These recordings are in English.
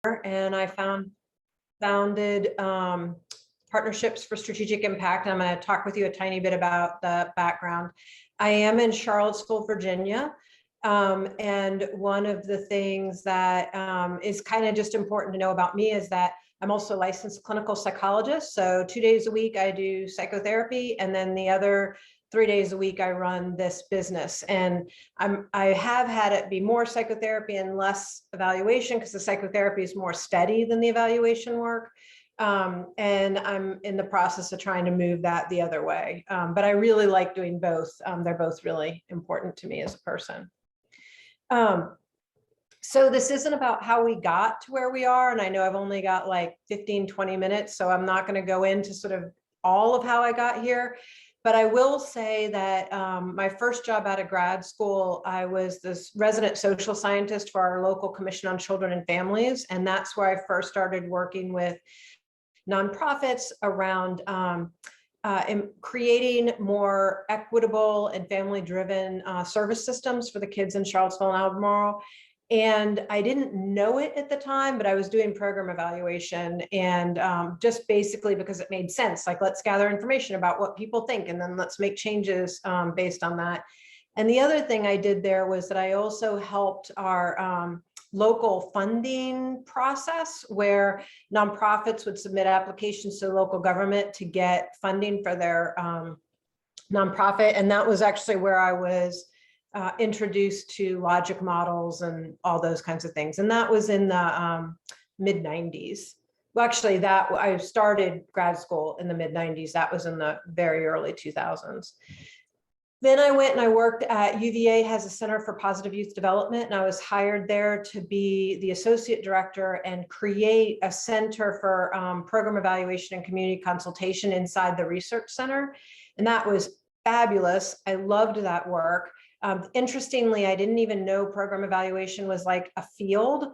and I founded Partnerships for Strategic Impact. I'm going to talk with you a tiny bit about the background. I am in Charlottesville, Virginia. And one of the things that is kind of just important to know about me is that I'm also a licensed clinical psychologist. So 2 days a week I do psychotherapy, and then the other 3 days a week I run this business. And I have had it be more psychotherapy and less evaluation, because the psychotherapy is more steady than the evaluation work. And I'm in the process of trying to move that the other way. But I really like doing both. They're both really important to me as a person. So this isn't about how we got to where we are. And I know I've only got like 15, 20 minutes, so I'm not going to go into sort of all of how I got here. But I will say that my first job out of grad school, I was this resident social scientist for our local Commission on Children and Families. And that's where I first started working with nonprofits around creating more equitable and family-driven service systems for the kids in Charlottesville and Albemarle. And I didn't know it at the time, but I was doing program evaluation, and just basically because it made sense. Like, let's gather information about what people think, and then let's make changes based on that. And the other thing I did there was that I also helped our local funding process, where nonprofits would submit applications to the local government to get funding for their nonprofit. And that was actually where I was introduced to logic models and all those kinds of things. And that was in the mid 90s. Well, actually, that I started grad school in the mid 90s. That was in the very early 2000s. Then I went and I worked at UVA, has a Center for Positive Youth Development, and I was hired there to be the associate director and create a center for program evaluation and community consultation inside the research center. And that was fabulous. I loved that work. Interestingly, I didn't even know program evaluation was like a field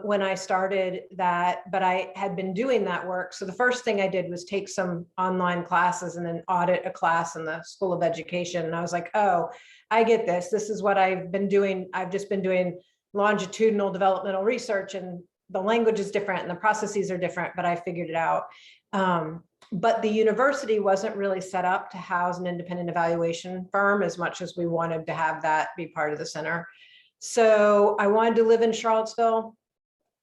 when I started that, but I had been doing that work. So the first thing I did was take some online classes and then audit a class in the School of Education. And I was like, oh, I get this. This is what I've been doing. I've just been doing longitudinal developmental research, and the language is different and the processes are different, but I figured it out. But the university wasn't really set up to house an independent evaluation firm as much as we wanted to have that be part of the center. So I wanted to live in Charlottesville.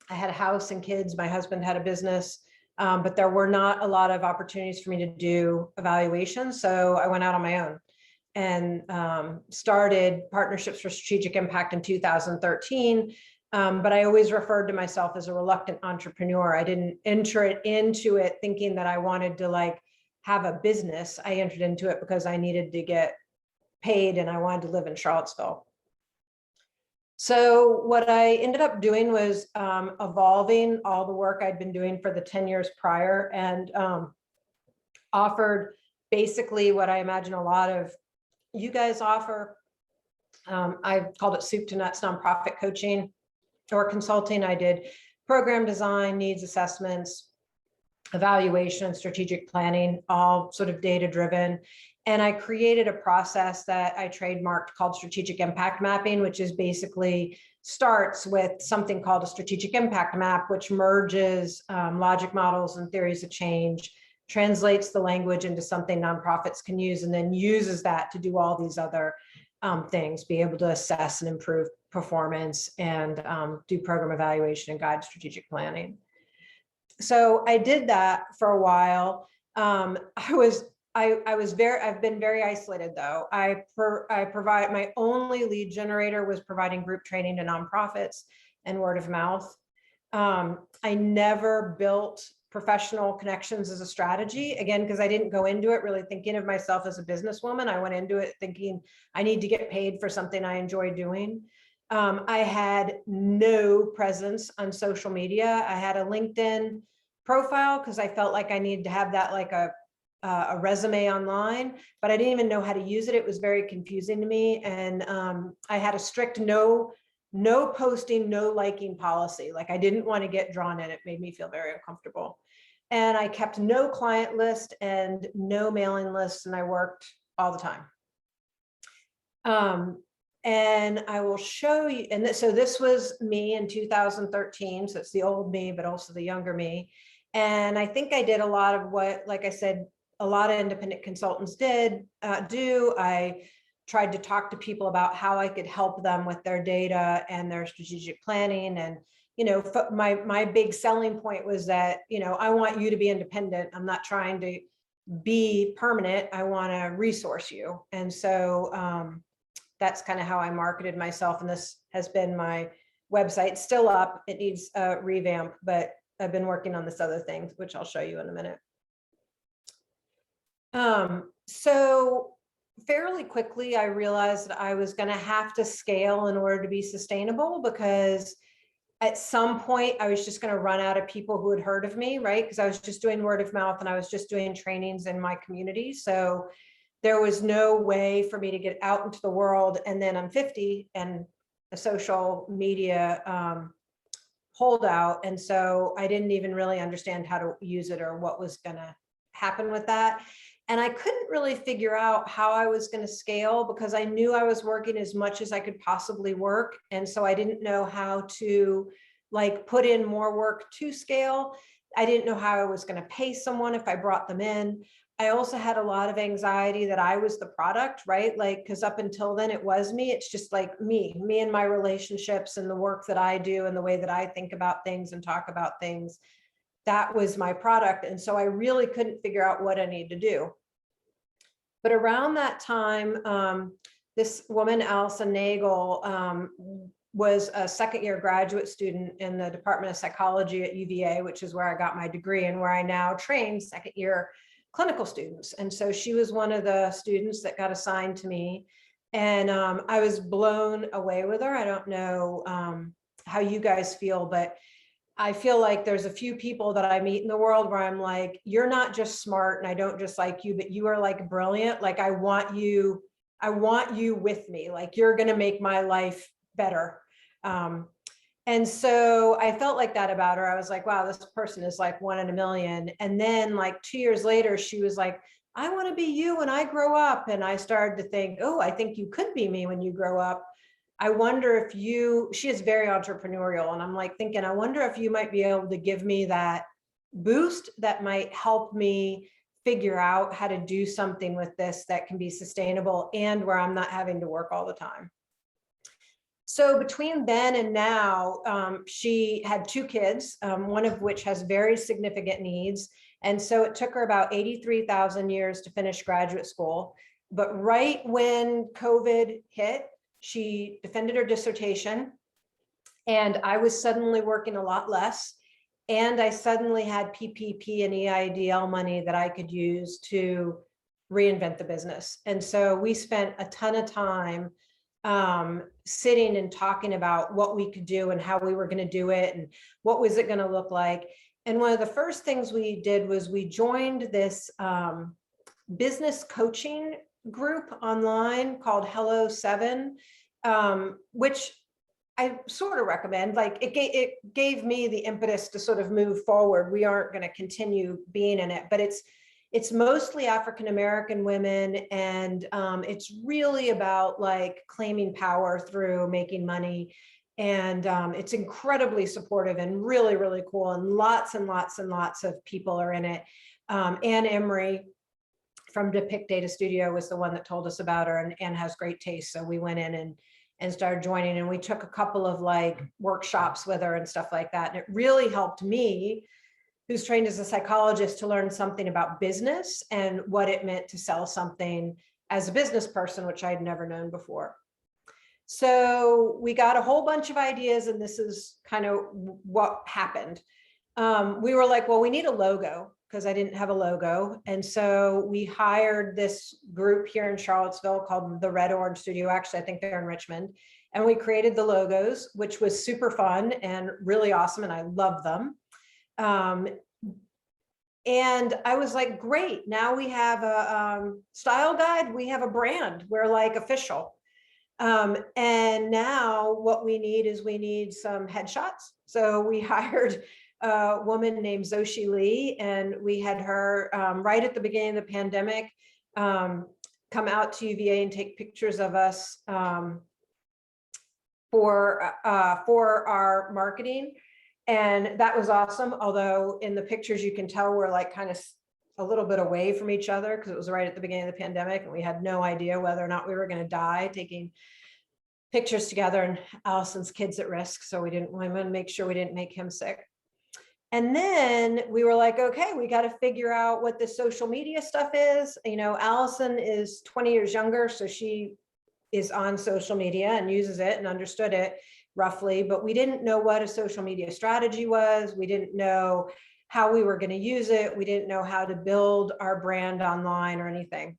I had a house and kids. My husband had a business, but there were not a lot of opportunities for me to do evaluation. So I went out on my own and started Partnerships for Strategic Impact in 2013. But I always referred to myself as a reluctant entrepreneur. I didn't enter into it thinking that I wanted to like have a business. I entered into it because I needed to get paid and I wanted to live in Charlottesville. So what I ended up doing was evolving all the work I'd been doing for the 10 years prior, and offered basically what I imagine a lot of you guys offer. I called it soup to nuts nonprofit coaching or consulting. I did program design, needs assessments, evaluation, strategic planning, all sort of data driven. And I created a process that I trademarked called strategic impact mapping, which is basically starts with something called a strategic impact map, which merges logic models and theories of change, translates the language into something nonprofits can use, and then uses that to do all these other things, be able to assess and improve performance and do program evaluation and guide strategic planning. So I did that for a while. I've been very isolated though. I provide, my only lead generator was providing group training to nonprofits and word of mouth. I never built professional connections as a strategy, again, because I didn't go into it really thinking of myself as a businesswoman. I went into it thinking I need to get paid for something I enjoy doing. I had no presence on social media. I had a LinkedIn profile because I felt like I needed to have that like a resume online, but I didn't even know how to use it. It was very confusing to me. And I had a strict no posting, no liking policy. Like I didn't want to get drawn in. It made me feel very uncomfortable. And I kept no client list and no mailing lists, and I worked all the time. And I will show you, and so this was me in 2013. So it's the old me, but also the younger me. And I think I did a lot of what, like I said, a lot of independent consultants do. I tried to talk to people about how I could help them with their data and their strategic planning. And, my big selling point was that, I want you to be independent. I'm not trying to be permanent. I want to resource you. And so, that's kind of how I marketed myself. And this has been my website. It's still up. It needs a revamp, but I've been working on this other thing, which I'll show you in a minute. So fairly quickly, I realized that I was going to have to scale in order to be sustainable, because at some point I was just going to run out of people who had heard of me, right? Because I was just doing word of mouth and I was just doing trainings in my community. So there was no way for me to get out into the world. And then I'm 50 and a social media holdout. And so I didn't even really understand how to use it or what was going to happen with that. And I couldn't really figure out how I was going to scale, because I knew I was working as much as I could possibly work. And so I didn't know how to put in more work to scale. I didn't know how I was going to pay someone if I brought them in. I also had a lot of anxiety that I was the product, right? Because up until then it was me. It's just me and my relationships and the work that I do and the way that I think about things and talk about things. That was my product. And so I really couldn't figure out what I needed to do. But around that time, this woman, Allison Nagel, was a second-year graduate student in the Department of Psychology at UVA, which is where I got my degree and where I now train second-year clinical students. And so she was one of the students that got assigned to me. And I was blown away with her. I don't know how you guys feel, but I feel like there's a few people that I meet in the world where I'm like, you're not just smart and I don't just like you, but you are brilliant. I want you with me. You're going to make my life better. And so I felt like that about her. I was like, wow, this person is one in a million. And then 2 years later, she was like, I want to be you when I grow up. And I started to think, oh, I think you could be me when you grow up. I wonder if she is very entrepreneurial. And I'm thinking, I wonder if you might be able to give me that boost that might help me figure out how to do something with this that can be sustainable and where I'm not having to work all the time. So between then and now, she had 2 kids, one of which has very significant needs. And so it took her about 83,000 years to finish graduate school. But right when COVID hit, she defended her dissertation, and I was suddenly working a lot less. And I suddenly had PPP and EIDL money that I could use to reinvent the business. And so we spent a ton of time sitting and talking about what we could do and how we were going to do it and what was it going to look like. And one of the first things we did was we joined this business coaching group online called Hello 7, which I sort of recommend. It gave me the impetus to sort of move forward. We aren't going to continue being in it, but it's mostly African-American women. And it's really about claiming power through making money. And it's incredibly supportive and really, really cool. And lots of people are in it. Anne Emery from Depict Data Studio was the one that told us about her, and Anne has great taste. So we went in and started joining, and we took a couple of workshops with her and stuff like that. And it really helped me, who's trained as a psychologist, to learn something about business and what it meant to sell something as a business person, which I'd never known before. So we got a whole bunch of ideas, and this is kind of what happened. We were like, well, we need a logo, because I didn't have a logo. And so we hired this group here in Charlottesville called the Red Orange Studio. Actually, I think they're in Richmond. And we created the logos, which was super fun and really awesome. And I love them. And I was like, great, now we have a style guide. We have a brand. We're official. And now what we need some headshots. So we hired a woman named Zoshi Lee, and we had her right at the beginning of the pandemic come out to UVA and take pictures of us for our marketing. And that was awesome. Although in the pictures, you can tell we're like kind of a little bit away from each other because it was right at the beginning of the pandemic and we had no idea whether or not we were going to die taking pictures together, and Allison's kid's at risk. So we want to make sure we didn't make him sick. And then we were like, okay, we got to figure out what the social media stuff is. You know, Allison is 20 years younger, so she is on social media and uses it and understood it roughly, but we didn't know what a social media strategy was. We didn't know how we were going to use it. We didn't know how to build our brand online or anything.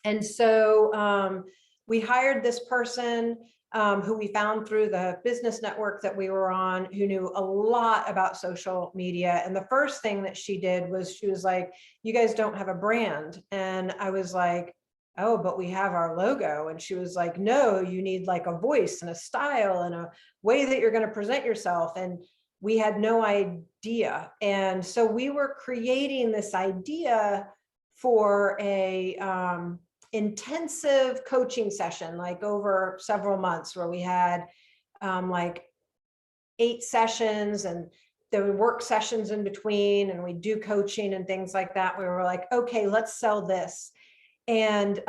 And so we hired this person who we found through the business network that we were on, who knew a lot about social media. And the first thing that she did was she was like, you guys don't have a brand. And I was like, oh, but we have our logo. And she was like, no, you need like a voice and a style and a way that you're going to present yourself. And we had no idea. And so we were creating this idea for a intensive coaching session, like over several months, where we had like 8 sessions and there were work sessions in between, and we do coaching and things like that. We were like, okay, let's sell this. And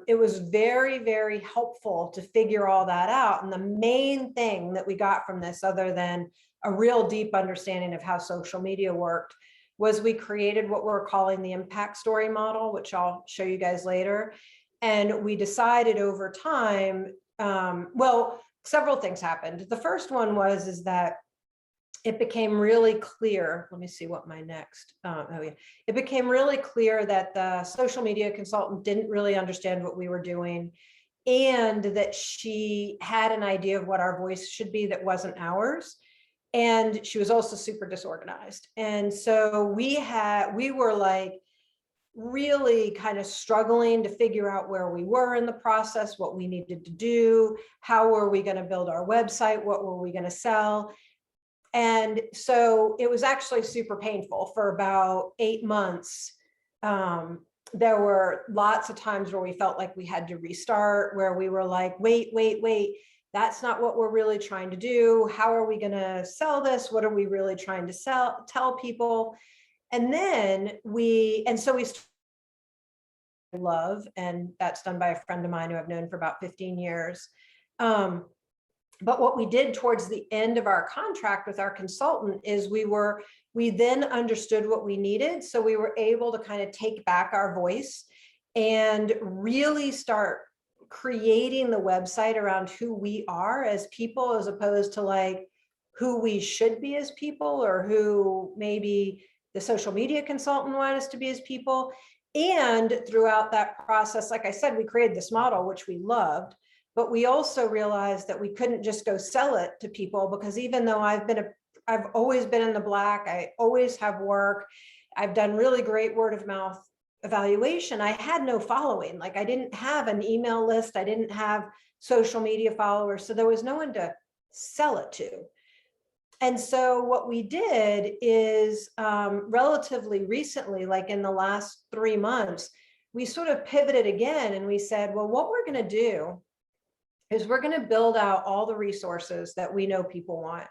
it was very, very helpful to figure all that out. And the main thing that we got from this, other than a real deep understanding of how social media worked, was we created what we're calling the impact story model, which I'll show you guys later. And we decided over time, well, several things happened. The first one is that it became really clear. Let me see what my next, oh yeah. It became really clear that the social media consultant didn't really understand what we were doing, and that she had an idea of what our voice should be that wasn't ours. And she was also super disorganized. And so we were like really kind of struggling to figure out where we were in the process, what we needed to do, how were we going to build our website, what were we going to sell. And so it was actually super painful for about 8 months. There were lots of times where we felt like we had to restart, where we were like, wait, that's not what we're really trying to do. How are we going to sell this? What are we really trying to tell people? And then we love, and that's done by a friend of mine who I've known for about 15 years. But what we did towards the end of our contract with our consultant is we then understood what we needed. So we were able to kind of take back our voice and really start creating the website around who we are as people, as opposed to like who we should be as people, or who maybe the social media consultant wanted us to be as people. And throughout that process, like I said, we created this model, which we loved. But we also realized that we couldn't just go sell it to people, because even though I've always been in the black, I always have work, I've done really great word of mouth evaluation, I had no following. Like I didn't have an email list, I didn't have social media followers, so there was no one to sell it to. And so what we did is relatively recently, like in the last 3 months, we sort of pivoted again, and we said, well, what we're going to do is we're going to build out all the resources that we know people want.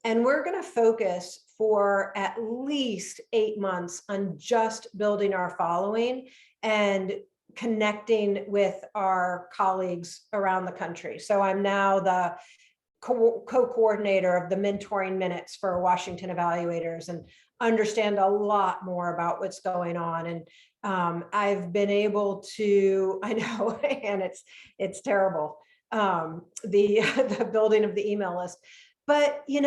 And we're going to focus for at least 8 months on just building our following and connecting with our colleagues around the country. So I'm now the co-coordinator of the mentoring minutes for Washington evaluators, and understand a lot more about what's going on. And I've been able to, I know, and it's terrible. The building of the email list, but Anne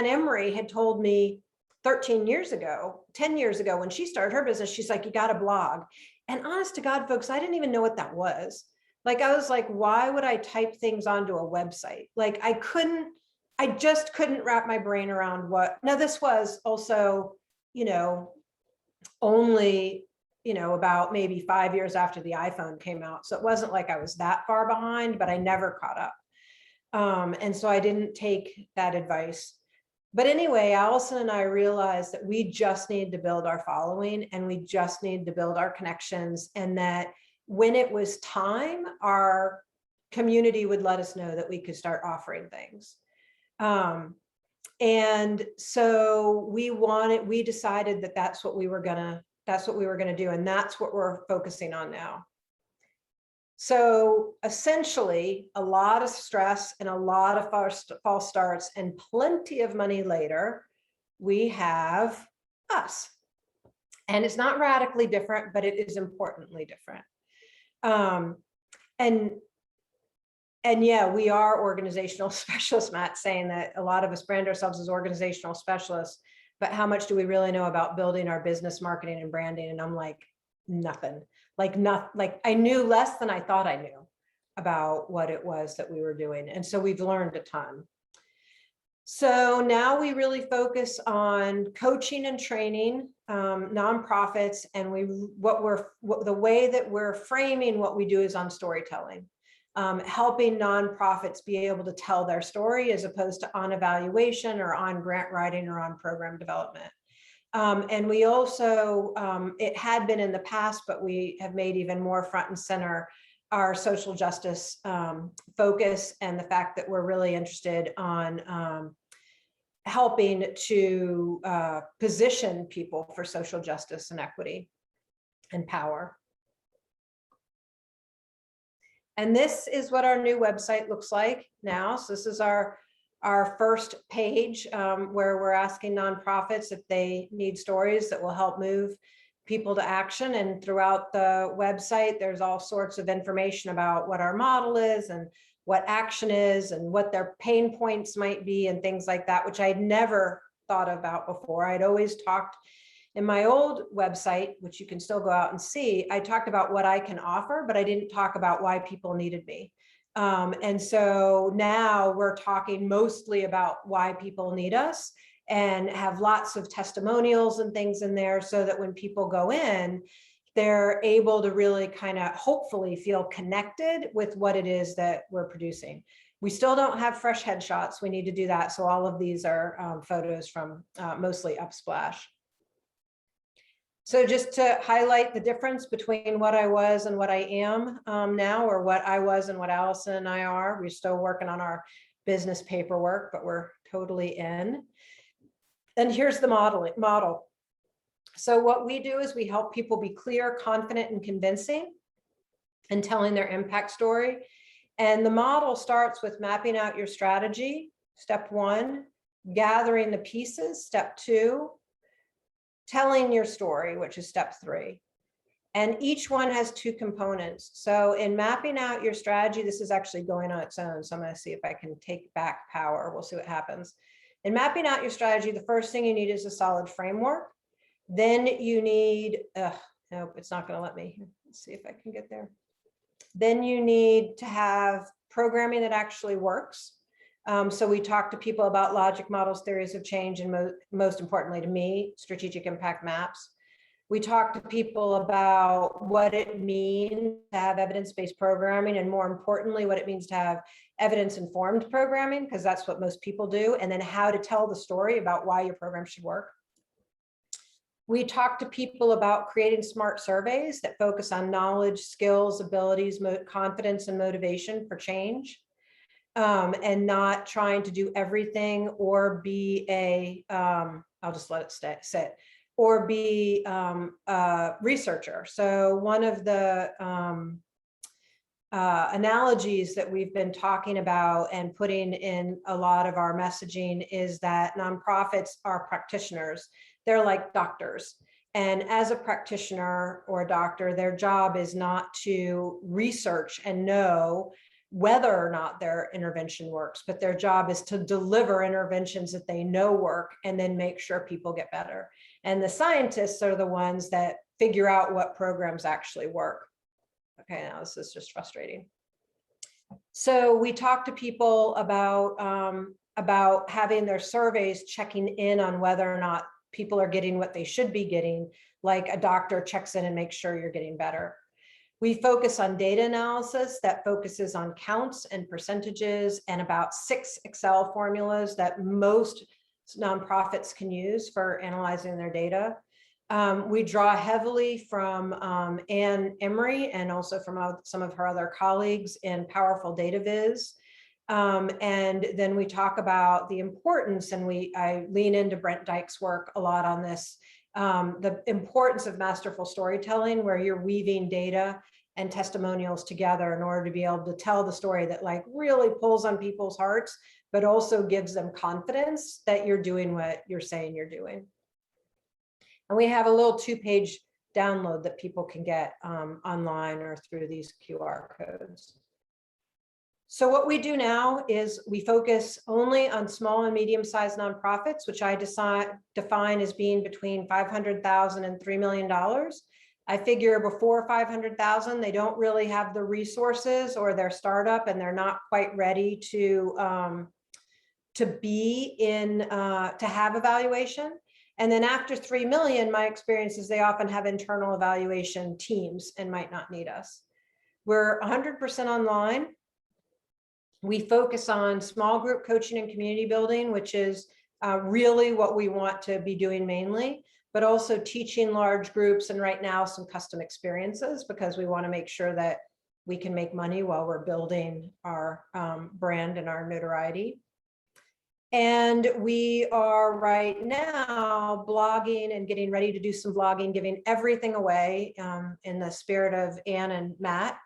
Emery had told me 10 years ago, when she started her business, she's like, you got to blog. And honest to God, folks, I didn't even know what that was. Like, I was like, why would I type things onto a website? Like I just couldn't wrap my brain around what. Now this was also, only about maybe 5 years after the iPhone came out. So it wasn't like I was that far behind, but I never caught up. And so I didn't take that advice. But anyway, Allison and I realized that we just need to build our following, and we just need to build our connections, and that when it was time, our community would let us know that we could start offering things. And so we decided that that's what we were gonna do. And that's what we're focusing on now. So essentially, a lot of stress and a lot of false starts and plenty of money later, we have us. And it's not radically different, but it is importantly different. And yeah, we are organizational specialists. Matt's saying that a lot of us brand ourselves as organizational specialists, but how much do we really know about building our business, marketing, and branding? And I'm like, nothing. Like I knew less than I thought I knew about what it was that we were doing. And so we've learned a ton. So now we really focus on coaching and training nonprofits, and the way that we're framing what we do is on storytelling, helping nonprofits be able to tell their story as opposed to on evaluation or on grant writing or on program development. And we also, it had been in the past, but we have made even more front and center our social justice focus, and the fact that we're really interested on helping to position people for social justice and equity and power. And this is what our new website looks like now. So this is our first page where we're asking nonprofits if they need stories that will help move people to action. And throughout the website, there's all sorts of information about what our model is and what action is and what their pain points might be and things like that, which I'd never thought about before. I'd always talked in my old website, which you can still go out and see, I talked about what I can offer, but I didn't talk about why people needed me. And so now we're talking mostly about why people need us, and have lots of testimonials and things in there so that when people go in, they're able to really kind of hopefully feel connected with what it is that we're producing. We still don't have fresh headshots. We need to do that. So all of these are photos from mostly Upsplash. So just to highlight the difference between what I was and what I am now, or what I was and what Allison and I are. We're still working on our business paperwork, but we're totally in. And here's the model. So what we do is we help people be clear, confident, and convincing in telling their impact story. And the model starts with mapping out your strategy, step 1, gathering the pieces, step 2, telling your story, which is step 3. And each one has 2 components. So in mapping out your strategy, this is actually going on its own. So I'm going to see if I can take back power. We'll see what happens. In mapping out your strategy, the first thing you need is a solid framework. Then you need, nope, it's not going to let me. Let's see if I can get there. Then you need to have programming that actually works. So we talk to people about logic models, theories of change, and most importantly to me, strategic impact maps. We talk to people about what it means to have evidence-based programming, and more importantly, what it means to have evidence-informed programming, because that's what most people do, and then how to tell the story about why your program should work. We talk to people about creating smart surveys that focus on knowledge, skills, abilities, confidence, and motivation for change, and not trying to do everything or be a, I'll just let it sit, or be a researcher. So one of the analogies that we've been talking about and putting in a lot of our messaging is that nonprofits are practitioners. They're like doctors. And as a practitioner or a doctor, their job is not to research and know whether or not their intervention works, but their job is to deliver interventions that they know work and then make sure people get better. And the scientists are the ones that figure out what programs actually work. Okay, now this is just frustrating. So we talk to people about having their surveys checking in on whether or not people are getting what they should be getting, like a doctor checks in and makes sure you're getting better. We focus on data analysis that focuses on counts and percentages and about 6 Excel formulas that most nonprofits can use for analyzing their data. We draw heavily from Anne Emery and also from some of her other colleagues in Powerful Data Viz. And then we talk about the importance, and I lean into Brent Dyke's work a lot on this, the importance of masterful storytelling, where you're weaving data and testimonials together in order to be able to tell the story that like really pulls on people's hearts, but also gives them confidence that you're doing what you're saying you're doing. And we have a little 2-page download that people can get online or through these QR codes. So what we do now is we focus only on small and medium-sized nonprofits, which I define as being between $500,000 and $3 million. I figure before 500,000, they don't really have the resources, or they're startup and they're not quite ready to be in, to have evaluation. And then after 3 million, my experience is they often have internal evaluation teams and might not need us. We're 100% online. We focus on small group coaching and community building, which is really what we want to be doing mainly, but also teaching large groups, and right now some custom experiences, because we want to make sure that we can make money while we're building our brand and our notoriety. And we are right now blogging and getting ready to do some blogging, giving everything away in the spirit of Anne and Matt.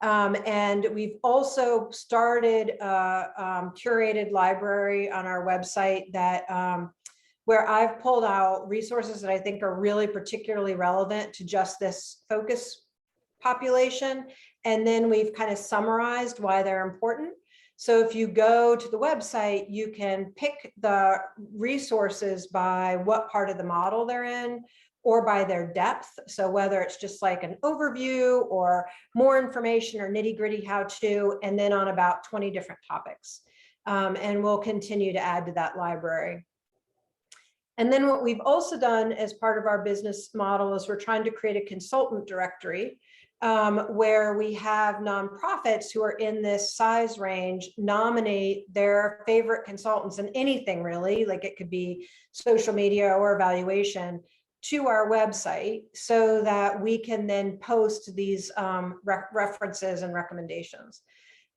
And we've also started a curated library on our website that where I've pulled out resources that I think are really particularly relevant to just this focus population. And then we've kind of summarized why they're important. So if you go to the website, you can pick the resources by what part of the model they're in, or by their depth. So whether it's just like an overview or more information or nitty-gritty how-to, and then on about 20 different topics. And we'll continue to add to that library. And then what we've also done as part of our business model is we're trying to create a consultant directory where we have nonprofits who are in this size range nominate their favorite consultants in anything really, like it could be social media or evaluation, to our website, so that we can then post these references and recommendations.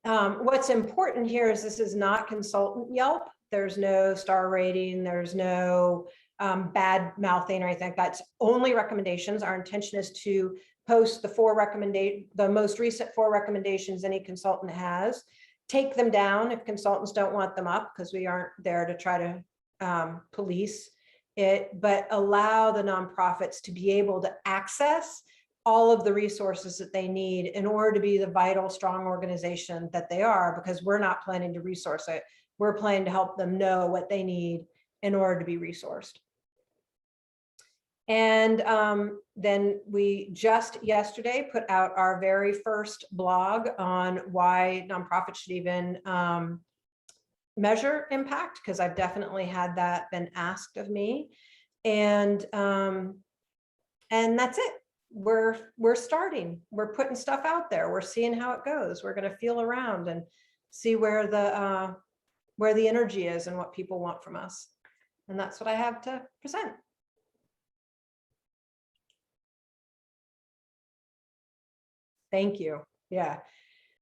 What's important here is this is not consultant Yelp. There's no star rating, there's no bad mouthing or anything. That's only recommendations. Our intention is to post the most recent 4 recommendations any consultant has, take them down if consultants don't want them up, because we aren't there to try to police it, but allow the nonprofits to be able to access all of the resources that they need in order to be the vital, strong organization that they are, because we're not planning to resource it. We're planning to help them know what they need in order to be resourced. And then we just yesterday put out our very first blog on why nonprofits should even measure impact, because I've definitely had that been asked of me. And that's it. We're starting. We're putting stuff out there. We're seeing how it goes. We're going to feel around and see where the energy is and what people want from us. And that's what I have to present. Thank you. Yeah.